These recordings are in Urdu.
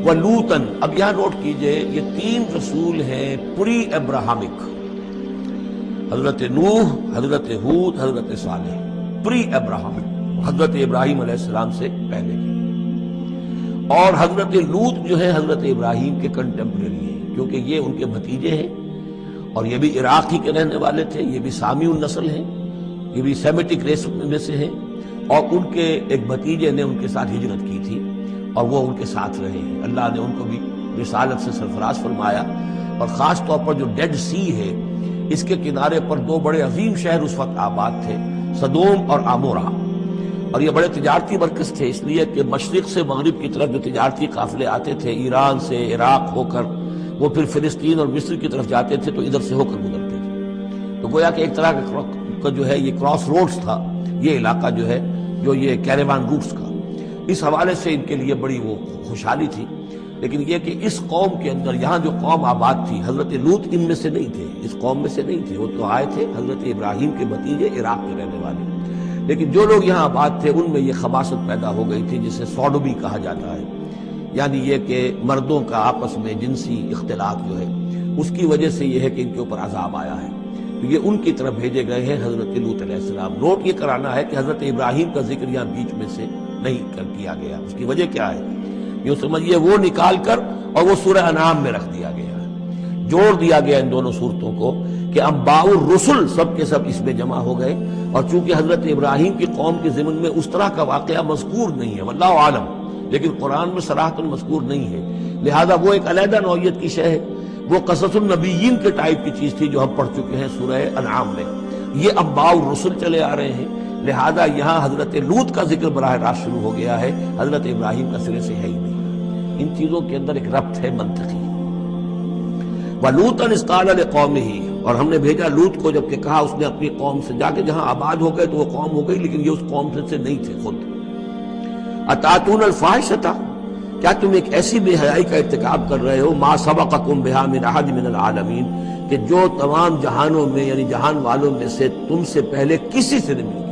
ولوطن، اب یہاں نوٹ کیجئے یہ 3 رسول ہیں پری ابراہمک، حضرت نوح، حضرت ہود، حضرت صالح، پری ابراہمک، حضرت ابراہیم علیہ السلام سے پہلے کے۔ اور حضرت لوط جو ہے حضرت ابراہیم کے کنٹمپریری ہیں، کیونکہ یہ ان کے بھتیجے ہیں اور یہ بھی عراقی کے رہنے والے تھے، یہ بھی سامی النسل ہیں، یہ بھی سیمیٹک ریس میں سے ہیں، اور ان کے ایک بھتیجے نے ان کے ساتھ ہجرت کی تھی اور وہ ان کے ساتھ رہے ہیں۔ اللہ نے ان کو بھی رسالت سے سرفراز فرمایا، اور خاص طور پر جو ڈیڈ سی ہے اس کے کنارے پر 2 بڑے عظیم شہر اس وقت آباد تھے، سدوم اور عمورہ، اور یہ بڑے تجارتی مرکز تھے، اس لیے کہ مشرق سے مغرب کی طرف جو تجارتی قافلے آتے تھے ایران سے عراق ہو کر وہ پھر فلسطین اور مصر کی طرف جاتے تھے تو ادھر سے ہو کر گزرتے تھے، تو گویا کہ ایک طرح کا جو ہے یہ کراس روڈز تھا یہ علاقہ جو ہے، جو یہ کیریوان روٹس کا، اس حوالے سے ان کے لیے بڑی وہ خوشحالی تھی۔ لیکن یہ کہ اس قوم کے اندر یہاں جو قوم آباد تھی، حضرت لوط ان میں سے نہیں تھے، اس قوم میں سے نہیں تھے، وہ تو آئے تھے حضرت ابراہیم کے بھتیجے عراق کے رہنے والے، لیکن جو لوگ یہاں آباد تھے ان میں یہ خباثت پیدا ہو گئی تھی جسے سوڈومی کہا جاتا ہے، یعنی یہ کہ مردوں کا آپس میں جنسی اختلاط جو ہے اس کی وجہ سے یہ ہے کہ ان کے اوپر عذاب آیا ہے، تو یہ ان کی طرف بھیجے گئے ہیں حضرت لوط علیہ السلام۔ نوٹ یہ کرانا ہے کہ حضرت ابراہیم کا ذکر یہاں بیچ میں سے نہیں کیا گیا، اس کی وجہ کیا ہے یوں سمجھیے وہ نکال کر اور وہ سورہ انعام میں رکھ دیا گیا ہے، جوڑ دیا گیا ان دونوں صورتوں کو کہ انباء الرسل سب کے سب اس میں جمع ہو گئے، اور چونکہ حضرت ابراہیم کی قوم کے ضمن میں اس طرح کا واقعہ مذکور نہیں ہے واللہ عالم، لیکن قرآن میں صراحتاً مذکور نہیں ہے، لہذا وہ ایک علیحدہ نوعیت کی شے ہے، وہ قصص النبیین کے ٹائپ کی چیز تھی جو ہم پڑھ چکے ہیں سورہ انعام میں، یہ انباء الرسل چلے آ رہے ہیں، لہذا یہاں حضرت لوط کا ذکر براہ راست شروع ہو گیا ہے، حضرت ابراہیم کا سرے سے ہے ہی نہیں۔ ان چیزوں کے اندر ایک ربط ہے منطقی۔ وَلُوطًا إِذْ قَالَ لِقَوْمِهِ، اور ہم نے بھیجا لوط کو جبکہ کہا اس نے اپنی قوم سے، جا کے جہاں آباد ہو گئے تو وہ قوم ہو گئی لیکن یہ اس قوم سے نہیں تھے خود۔ أَتَأْتُونَ الْفَاحِشَةَ، کیا تم ایک ایسی بے حیائی کا ارتکاب کر رہے ہو، مَا سَبَقَكُم بِهَا مِنْ أَحَدٍ مِنَ الْعَالَمِينَ، کہ جو تمام جہانوں میں یعنی جہان والوں میں سے تم سے پہلے کسی سے نہیں کی،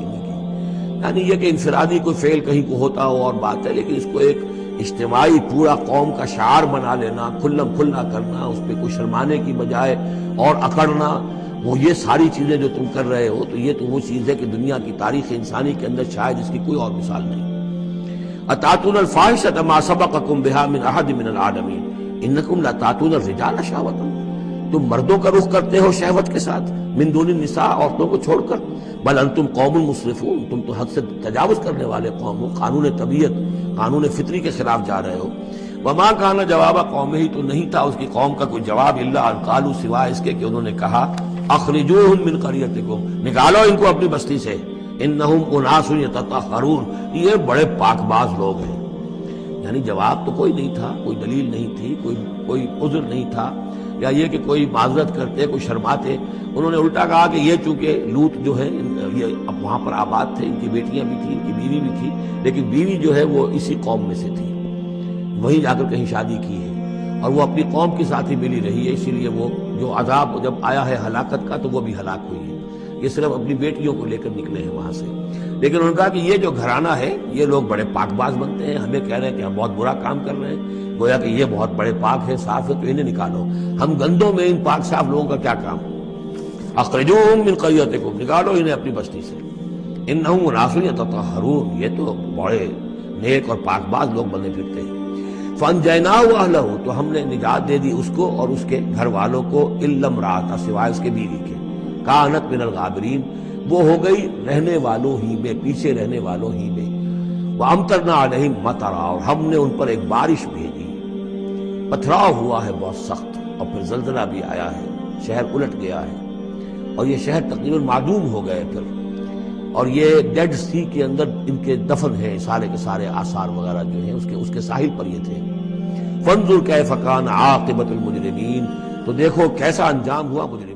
یعنی یہ کہ انفرادی کوئی فعل کہیں کو ہوتا ہو اور بات ہے، لیکن اس کو ایک اجتماعی پورا قوم کا شعار بنا لینا، کھلم کھلا کرنا، اس پہ کوئی شرمانے کی بجائے اور اکڑنا، وہ یہ ساری چیزیں جو تم کر رہے ہو تو یہ تو وہ چیز ہے کہ دنیا کی تاریخ انسانی کے اندر شاید اس کی کوئی اور مثال نہیں۔ أَتَأْتُونَ الْفَاحِشَةَ مَا سَبَقَكُم بِهَا مِنْ أَحَدٍ مِنَ الْعَالَمِينَ إِنَّكُمْ لَتَأْتُونَ الرِّجَالَ شَهْوَةً، تم مردوں کا رخ کرتے ہو شہوت کے ساتھ، من دون النساء، عورتوں کو چھوڑ کر، بل انتم قوم مسرفون، تم تو حد سے تجاوز کرنے والے قوم ہو، قانون طبیعت، قانون فطری کے خلاف جا رہے ہو۔ وما کان جواب قومہ، تو نہیں تھا اس کی قوم کا کوئی جواب، الا ان قالوا، سوائے اس کے کہ انہوں نے کہا، اخرجوہم من قریتکم، نکالو ان کو اپنی بستی سے، انہم اناس یتطہرون، یہ بڑے پاک باز لوگ ہیں۔ یعنی جواب تو کوئی نہیں تھا، کوئی دلیل نہیں تھی، کوئی عذر نہیں تھا، یا یہ کہ کوئی معذرت کرتے، کوئی شرماتے، انہوں نے الٹا کہا کہ یہ چونکہ لوط جو ہے یہ اب وہاں پر آباد تھے، ان کی بیٹیاں بھی تھیں، ان کی بیوی بھی تھی، لیکن بیوی جو ہے وہ اسی قوم میں سے تھی، وہیں جا کر کہیں شادی کی ہے، اور وہ اپنی قوم کے ساتھ ہی ملی رہی ہے، اسی لیے وہ جو عذاب جب آیا ہے ہلاکت کا تو وہ بھی ہلاک ہوئی ہے، یہ صرف اپنی بیٹیوں کو لے کر نکلے ہیں وہاں سے۔ لیکن انہوں نے کہا کہ یہ جو گھرانہ ہے یہ لوگ بڑے پاک باز بنتے ہیں، ہمیں کہہ رہے ہیں کہ ہم بہت برا کام کر رہے ہیں، گویا کہ یہ بہت بڑے پاک ہیں، صاف ہے، تو انہیں نکالو، ہم گندوں میں ان پاک صاف لوگوں کا کیا کام؟ اخرجوہم من قریتکم، نکالو انہیں اپنی بستی سے، انہم اناس یتطہرون، یہ تو بڑے نیک اور پاک باز لوگ بنے پھرتے ہیں۔ فانجیناہ واہلہ، تو ہم نے نجات دے دی اس کو اور اس کے گھر والوں کو، الا امرأتہ، سوائے اس کے بیوی کے، کانت من الغابرین، وہ ہو گئی رہنے والوں ہی میں، پیچھے رہنے والوں ہی میں، وامطرنا علیہم مطرا، اور ہم نے ان پر ایک بارش بھیجی، پتھراؤ ہوا ہے بہت سخت، اور پھر زلزلہ بھی آیا ہے، شہر الٹ گیا ہے، اور یہ شہر تقریباً معدوم ہو گئے پھر، اور یہ ڈیڈ سی کے اندر ان کے دفن ہیں سارے کے سارے آثار وغیرہ جو ہیں اس کے ساحل پر یہ تھے۔ فانظر کیف کان عاقبۃ المجرمین، تو دیکھو کیسا انجام ہوا مجرمین